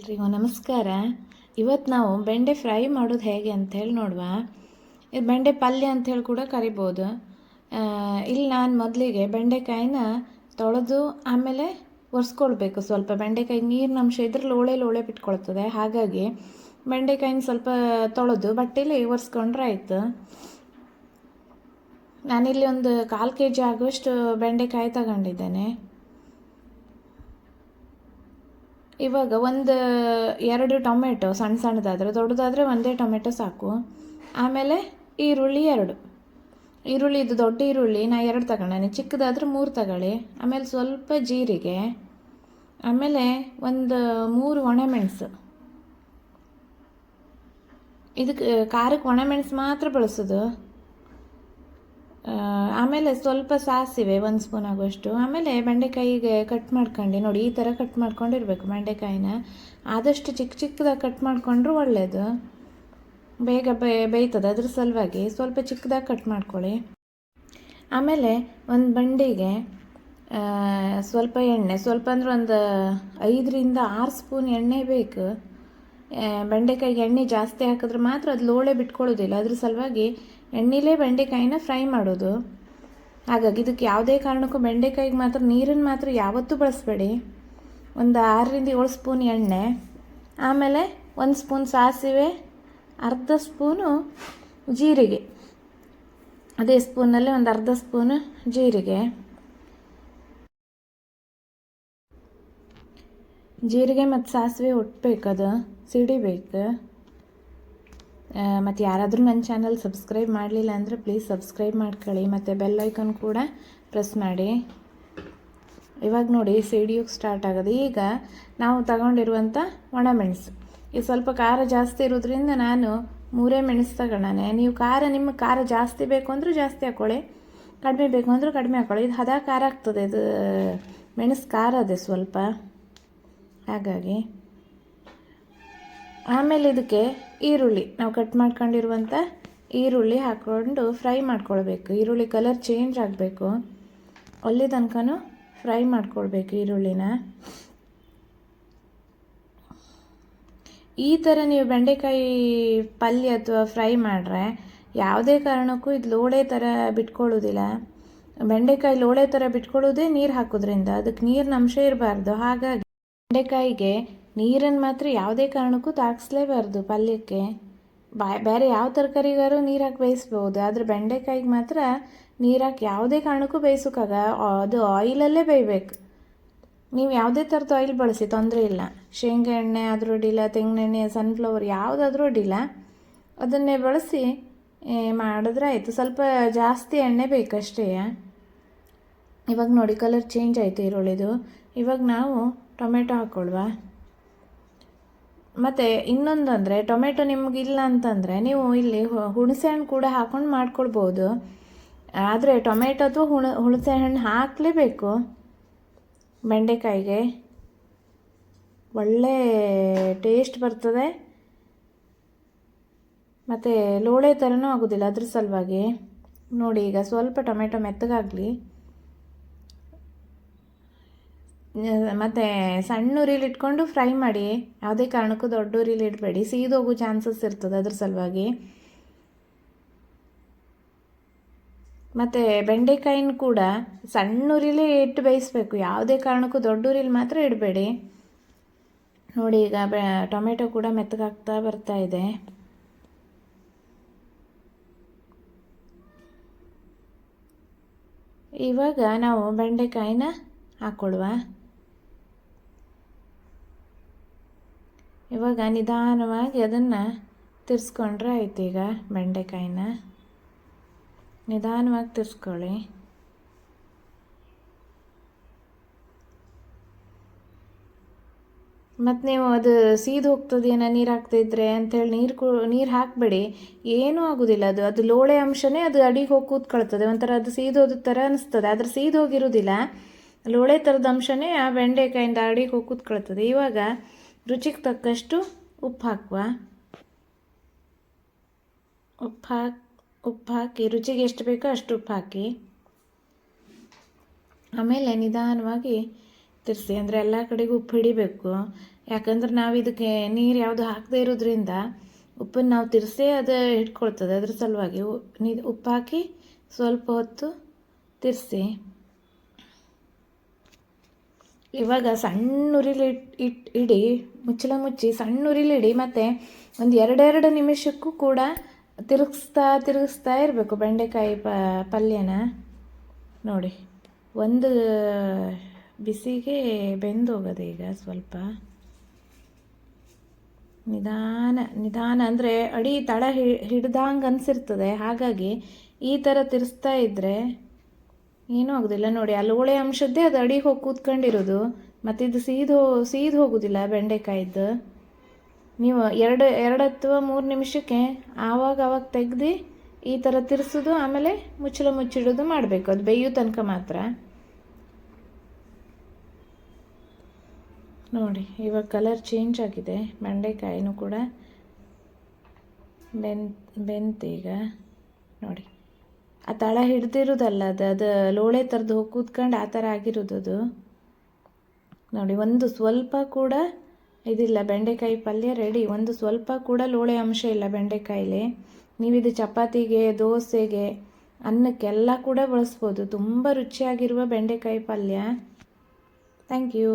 ಎಲ್ರಿಗೂ ನಮಸ್ಕಾರ. ಇವತ್ತು ನಾವು ಬೆಂಡೆ ಫ್ರೈ ಮಾಡೋದು ಹೇಗೆ ಅಂಥೇಳಿ ನೋಡುವ. ಇದು ಬೆಂಡೆ ಪಲ್ಯ ಅಂಥೇಳಿ ಕೂಡ ಕರಿಬೋದು. ಇಲ್ಲಿ ನಾನು ಮೊದಲಿಗೆ ಬೆಂಡೆಕಾಯಿನ ತೊಳೆದು ಆಮೇಲೆ ಒರೆಸ್ಕೊಳ್ಬೇಕು. ಸ್ವಲ್ಪ ಬೆಂಡೆಕಾಯಿ ನೀರಿನ ಅಂಶ ಇದ್ರೆ ಲೋಳೆ ಬಿಟ್ಕೊಳ್ತದೆ. ಹಾಗಾಗಿ ಬೆಂಡೆಕಾಯಿನ ಸ್ವಲ್ಪ ತೊಳೆದು ಬಟ್ಟೆಲಿ ಒರೆಸ್ಕೊಂಡ್ರೆ ಆಯಿತು. ನಾನಿಲ್ಲಿ ಒಂದು 1/4 kg ಆಗುವಷ್ಟು ಬೆಂಡೆಕಾಯಿ ತಗೊಂಡಿದ್ದೇನೆ. ಇವಾಗ 2 ಟೊಮೆಟೊ ಸಣ್ಣದಾದರೆ, ದೊಡ್ಡದಾದರೆ ಒಂದೇ ಟೊಮೆಟೊ ಸಾಕು. ಆಮೇಲೆ ಈರುಳ್ಳಿ 2. ಈರುಳ್ಳಿ ಇದು ದೊಡ್ಡ ಈರುಳ್ಳಿ ನಾ 2 ತಗೊಂಡೇನೆ, ಚಿಕ್ಕದಾದರೆ 3 ತಗೊಳ್ಳಿ. ಆಮೇಲೆ ಸ್ವಲ್ಪ ಜೀರಿಗೆ, ಆಮೇಲೆ 3 ಒಣಮೆಣಸು. ಇದಕ್ಕೆ ಖಾರಕ್ಕೆ ಒಣಮೆಣಸು ಮಾತ್ರ ಬಳಸೋದು. ಆಮೇಲೆ ಸ್ವಲ್ಪ ಸಾಸಿವೆ 1 ಸ್ಪೂನ್ ಆಗುವಷ್ಟು. ಆಮೇಲೆ ಬೆಂಡೆಕಾಯಿಗೆ ಕಟ್ ಮಾಡ್ಕೊಂಡು ನೋಡಿ, ಈ ಥರ ಕಟ್ ಮಾಡ್ಕೊಂಡಿರ್ಬೇಕು ಬೆಂಡೆಕಾಯಿನ. ಆದಷ್ಟು ಚಿಕ್ಕದಾಗಿ ಕಟ್ ಮಾಡಿಕೊಂಡ್ರೂ ಒಳ್ಳೆಯದು, ಬೇಗ ಬೇಯ್ತದೆ. ಅದ್ರ ಸಲುವಾಗಿ ಸ್ವಲ್ಪ ಚಿಕ್ಕದಾಗಿ ಕಟ್ ಮಾಡ್ಕೊಳ್ಳಿ. ಆಮೇಲೆ ಒಂದು ಬಂಡಿಗೆ ಸ್ವಲ್ಪ ಎಣ್ಣೆ, ಸ್ವಲ್ಪ ಅಂದರೆ ಒಂದು 5ರಿಂದ 6 ಸ್ಪೂನ್ ಎಣ್ಣೆ ಬೇಕು. ಬೆಂಡೆಕಾಯಿಗೆ ಎಣ್ಣೆ ಜಾಸ್ತಿ ಹಾಕಿದ್ರೆ ಮಾತ್ರ ಅದು ಲೋಳೆ ಬಿಟ್ಕೊಳ್ಳೋದಿಲ್ಲ. ಅದ್ರ ಸಲುವಾಗಿ ಎಣ್ಣೆಲೇ ಬೆಂಡೆಕಾಯಿನ ಫ್ರೈ ಮಾಡೋದು. ಹಾಗಾಗಿ ಇದಕ್ಕೆ ಯಾವುದೇ ಕಾರಣಕ್ಕೂ ಬೆಂಡೆಕಾಯಿಗೆ ಮಾತ್ರ ನೀರನ್ನು ಮಾತ್ರ ಯಾವತ್ತೂ ಬಳಸಬೇಡಿ. ಒಂದು 6ರಿಂದ 7 ಸ್ಪೂನ್ ಎಣ್ಣೆ, ಆಮೇಲೆ 1 ಸ್ಪೂನ್ ಸಾಸಿವೆ, ಅರ್ಧ ಸ್ಪೂನು ಜೀರಿಗೆ, ಅದೇ ಸ್ಪೂನಲ್ಲಿ ಒಂದು ಅರ್ಧ ಸ್ಪೂನು ಜೀರಿಗೆ ಮತ್ತು ಸಾಸಿವೆ ಒಟ್ಟಬೇಕದು, ಸಿಡಿಬೇಕು. ಮತ್ತು ಯಾರಾದರೂ ನನ್ನ ಚಾನಲ್ ಸಬ್ಸ್ಕ್ರೈಬ್ ಮಾಡಲಿಲ್ಲ ಅಂದರೆ ಪ್ಲೀಸ್ ಸಬ್ಸ್ಕ್ರೈಬ್ ಮಾಡ್ಕೊಳ್ಳಿ, ಮತ್ತು ಬೆಲ್ ಐಕಾನ್ ಕೂಡ ಪ್ರೆಸ್ ಮಾಡಿ. ಇವಾಗ ನೋಡಿ ಸಿಡಿಯೋಕ್ಕೆ ಸ್ಟಾರ್ಟ್ ಆಗೋದು. ಈಗ ನಾವು ತಗೊಂಡಿರುವಂಥ ಒಣಮೆಣಸು, ಇದು ಸ್ವಲ್ಪ ಖಾರ ಜಾಸ್ತಿ ಇರೋದ್ರಿಂದ ನಾನು 3 ಮೆಣಸು ತಗೊಂಡಾನೆ. ನೀವು ನಿಮಗೆ ಖಾರ ಜಾಸ್ತಿ ಬೇಕು ಅಂದರೆ ಜಾಸ್ತಿ ಹಾಕ್ಕೊಳ್ಳಿ, ಕಡಿಮೆ ಬೇಕು ಅಂದರೆ ಕಡಿಮೆ ಹಾಕ್ಕೊಳ್ಳಿ. ಇದು ಹದ ಖಾರ ಆಗ್ತದೆ, ಇದು ಮೆಣಸು ಖಾರ ಅದೇ ಸ್ವಲ್ಪ, ಹಾಗಾಗಿ. ಆಮೇಲೆ ಇದಕ್ಕೆ ಈರುಳ್ಳಿ, ನಾವು ಕಟ್ ಮಾಡ್ಕೊಂಡಿರುವಂಥ ಈರುಳ್ಳಿ ಹಾಕ್ಕೊಂಡು ಫ್ರೈ ಮಾಡ್ಕೊಳ್ಬೇಕು. ಈರುಳ್ಳಿ ಕಲರ್ ಚೇಂಜ್ ಆಗಬೇಕು, ಅಲ್ಲಿ ತನಕನೂ ಫ್ರೈ ಮಾಡ್ಕೊಳ್ಬೇಕು ಈರುಳ್ಳಿನ. ಈ ಥರ ನೀವು ಬೆಂಡೆಕಾಯಿ ಪಲ್ಯ ಅಥವಾ ಫ್ರೈ ಮಾಡಿದ್ರೆ ಯಾವುದೇ ಕಾರಣಕ್ಕೂ ಇದು ಲೋಳೆ ಥರ ಬಿಟ್ಕೊಳ್ಳೋದಿಲ್ಲ. ಬೆಂಡೆಕಾಯಿ ಲೋಳೆ ಥರ ಬಿಟ್ಕೊಳ್ಳೋದೇ ನೀರು ಹಾಕೋದ್ರಿಂದ, ಅದಕ್ಕೆ ನೀರಿನ ಅಂಶ ಇರಬಾರ್ದು. ಹಾಗಾಗಿ ಬೆಂಡೆಕಾಯಿಗೆ ನೀರನ್ನು ಮಾತ್ರ ಯಾವುದೇ ಕಾರಣಕ್ಕೂ ತಾಗಿಸ್ಲೇಬಾರ್ದು ಪಲ್ಯಕ್ಕೆ. ಬೇರೆ ಯಾವ ತರಕಾರಿಗಾರು ನೀರು ಹಾಕಿ ಬೇಯಿಸ್ಬೋದು, ಆದರೆ ಬೆಂಡೆಕಾಯಿಗೆ ಮಾತ್ರ ನೀರು ಹಾಕಿ ಯಾವುದೇ ಕಾರಣಕ್ಕೂ ಬೇಯಿಸೋಕ್ಕಾಗ. ಅದು ಆಯಿಲಲ್ಲೇ ಬೇಯಬೇಕು. ನೀವು ಯಾವುದೇ ಥರದ ಆಯಿಲ್ ಬಳಸಿ ತೊಂದರೆ ಇಲ್ಲ. ಶೇಂಗಾ ಎಣ್ಣೆ ಆದರೂ ಅಡ್ಡಿಲ್ಲ, ತೆಂಗಿನೆಣ್ಣೆ, ಸನ್ಫ್ಲವರ್ ಯಾವುದಾದ್ರೂ ಅಡ್ಡಿಲ್ಲ, ಅದನ್ನೇ ಬಳಸಿ ಮಾಡಿದ್ರೆ ಆಯಿತು. ಸ್ವಲ್ಪ ಜಾಸ್ತಿ ಎಣ್ಣೆ ಬೇಕಷ್ಟೇ. ಇವಾಗ ನೋಡಿ ಕಲರ್ ಚೇಂಜ್ ಆಯಿತು ಈರುಳ್ಳಿದು. ಇವಾಗ ನಾವು ಟೊಮೆಟೊ ಹಾಕ್ಕೊಳ್ವಾ. ಮತ್ತು ಇನ್ನೊಂದು ಅಂದರೆ ಟೊಮೆಟೊ ನಿಮಗಿಲ್ಲ ಅಂತಂದರೆ ನೀವು ಇಲ್ಲಿ ಹುಣಸೆ ಹಣ್ಣು ಕೂಡ ಹಾಕ್ಕೊಂಡು ಮಾಡ್ಕೊಳ್ಬೋದು. ಆದರೆ ಟೊಮೆಟೊ ಅಥವಾ ಹುಣಸೆ ಹಣ್ಣು ಹಾಕಲೇಬೇಕು ಬೆಂಡೆಕಾಯಿಗೆ, ಒಳ್ಳೆ ಟೇಸ್ಟ್ ಬರ್ತದೆ. ಮತ್ತು ಲೋಳೆ ಥರನೂ ಆಗೋದಿಲ್ಲ. ಅದ್ರ ಸಲುವಾಗಿ ನೋಡಿ, ಈಗ ಸ್ವಲ್ಪ ಟೊಮೆಟೊ ಮೆತ್ತಗಾಗಲಿ. ಮತ್ತು ಸಣ್ಣ ಉರಿಲಿ ಇಟ್ಕೊಂಡು ಫ್ರೈ ಮಾಡಿ, ಯಾವುದೇ ಕಾರಣಕ್ಕೂ ದೊಡ್ಡ ಉರಿಲಿ ಇಡಬೇಡಿ, ಸೀದೋಗೋ ಚಾನ್ಸಸ್ ಇರ್ತದೆ. ಅದ್ರ ಸಲುವಾಗಿ ಮತ್ತು ಬೆಂಡೆಕಾಯಿನ ಕೂಡ ಸಣ್ಣ ಉರಿಲೇ ಇಟ್ಟು ಬೇಯಿಸ್ಬೇಕು, ಯಾವುದೇ ಕಾರಣಕ್ಕೂ ದೊಡ್ಡ ಉರಿಲಿ ಮಾತ್ರ ಇಡಬೇಡಿ. ನೋಡಿ ಈಗ ಟೊಮೆಟೊ ಕೂಡ ಮೆತ್ತಗಾಗ್ತಾ ಬರ್ತಾ ಇದೆ. ಇವಾಗ ನಾವು ಬೆಂಡೆಕಾಯಿನ ಹಾಕ್ಕೊಳ್ವ. ಇವಾಗ ನಿಧಾನವಾಗಿ ಅದನ್ನು ತಿರ್ಸ್ಕೊಂಡ್ರೆ ಆಯ್ತು. ಈಗ ಬೆಂಡೆಕಾಯಿನ ನಿಧಾನವಾಗಿ ತಿರ್ಸ್ಕೊಳ್ಳಿ. ಮತ್ತು ನೀವು ಅದು ಸೀದು ಹೋಗ್ತದೇನೋ ನೀರು ಹಾಕ್ತಿದ್ರೆ ಅಂಥೇಳಿ ನೀರು ಹಾಕಬೇಡಿ, ಏನೂ ಆಗೋದಿಲ್ಲ. ಅದು ಲೋಳೆ ಅಂಶನೇ ಅದು ಅಡಿಗೆ ಹೋಗಿ ಕೂತ್ಕೊಳ್ತದೆ. ಒಂಥರ ಅದು ಸೀದೋದ ಥರ ಅನಿಸ್ತದೆ, ಆದರೆ ಸೀದೋಗಿರೋದಿಲ್ಲ. ಲೋಳೆ ಥರದ ಅಂಶನೇ ಆ ಬೆಂಡೆಕಾಯಿಂದ ಅಡಿಗೆ ಹೋಗಿ ಕೂತ್ಕೊಳ್ತದೆ. ಇವಾಗ ರುಚಿಗೆ ತಕ್ಕಷ್ಟು ಉಪ್ಪು ಹಾಕುವ. ಉಪ್ಪು ಹಾಕಿ ರುಚಿಗೆ ಎಷ್ಟು ಬೇಕೋ ಅಷ್ಟು ಉಪ್ಪು ಹಾಕಿ. ಆಮೇಲೆ ನಿಧಾನವಾಗಿ ತಿರ್ಸಿ, ಅಂದರೆ ಎಲ್ಲ ಕಡೆಗೂ ಉಪ್ಪು ಹಿಡಿಬೇಕು. ಯಾಕಂದ್ರೆ ನಾವು ಇದಕ್ಕೆ ನೀರು ಯಾವುದು ಹಾಕದೇ ಇರೋದ್ರಿಂದ ಉಪ್ಪನ್ನು ನಾವು ತಿರ್ಸೇ ಅದು ಇಟ್ಕೊಳ್ತದೆ. ಅದ್ರ ಸಲುವಾಗಿ ಉಪ್ಪು ಹಾಕಿ ಸ್ವಲ್ಪ ಹೊತ್ತು ತಿರ್ಸಿ ಇವಾಗ ಸಣ್ಣ ಉರಿಲಿ ಇಡಿ, ಮುಚ್ಚಳ ಮುಚ್ಚಿ ಸಣ್ಣ ಉರಿಲಿಡಿ. ಮತ್ತು ಒಂದು 2 ನಿಮಿಷಕ್ಕೂ ಕೂಡ ತಿರುಗಿಸ್ತಾ ಇರಬೇಕು ಬೆಂಡೆಕಾಯಿ ಪಲ್ಯನ. ನೋಡಿ, ಒಂದು ಬಿಸಿಗೆ ಬೆಂದು ಹೋಗೋದು. ಈಗ ಸ್ವಲ್ಪ ನಿಧಾನ ಅಂದರೆ ಅಡಿ ತಳ ಹಿಡ್ದಂಗೆ ಅನಿಸಿರ್ತದೆ. ಹಾಗಾಗಿ ಈ ಥರ ತಿರ್ಸ್ತಾ ಇದ್ದರೆ ಏನೂ ಆಗೋದಿಲ್ಲ. ನೋಡಿ, ಅಲ್ಲಿ ಲೋಳೆ ಅಂಶದ್ದೇ ಅದು ಅಡಿಗೆ ಹೋಗಿ ಕೂತ್ಕೊಂಡಿರೋದು. ಮತ್ತು ಇದು ಸೀದು ಹೋಗೋದಿಲ್ಲ ಬೆಂಡೆಕಾಯಿದ್ದು. ನೀವು 2 ಅಥವಾ 3 ನಿಮಿಷಕ್ಕೆ ಆವಾಗ ತೆಗ್ದು ಈ ಥರ ತಿರ್ಸೋದು, ಆಮೇಲೆ ಮುಚ್ಚಳ ಮುಚ್ಚಿಡೋದು ಮಾಡಬೇಕು. ಅದು ಬೇಯೋ ತನಕ ಮಾತ್ರ. ನೋಡಿ, ಇವಾಗ ಕಲರ್ ಚೇಂಜ್ ಆಗಿದೆ. ಬೆಂಡೆಕಾಯಿನೂ ಕೂಡ ಬೆಂತೀಗ. ನೋಡಿ, ಆ ತಳ ಹಿಡ್ದಿರೋದಲ್ಲ, ಅದು ಲೋಳೆ ಥರದ್ದು ಹೋಗಿ ಕೂತ್ಕೊಂಡು ಆ ಥರ ಆಗಿರೋದು ಅದು. ನೋಡಿ, ಒಂದು ಸ್ವಲ್ಪ ಕೂಡ ಇದಿಲ್ಲ. ಬೆಂಡೆಕಾಯಿ ಪಲ್ಯ ರೆಡಿ. ಒಂದು ಸ್ವಲ್ಪ ಕೂಡ ಲೋಳೆ ಅಂಶ ಇಲ್ಲ ಬೆಂಡೆಕಾಯಿಲಿ. ನೀವಿದು ಚಪಾತಿಗೆ, ದೋಸೆಗೆ, ಅನ್ನಕ್ಕೆಲ್ಲ ಕೂಡ ಬಳಸ್ಬೋದು. ತುಂಬ ರುಚಿಯಾಗಿರುವ ಬೆಂಡೆಕಾಯಿ ಪಲ್ಯ. Thank you.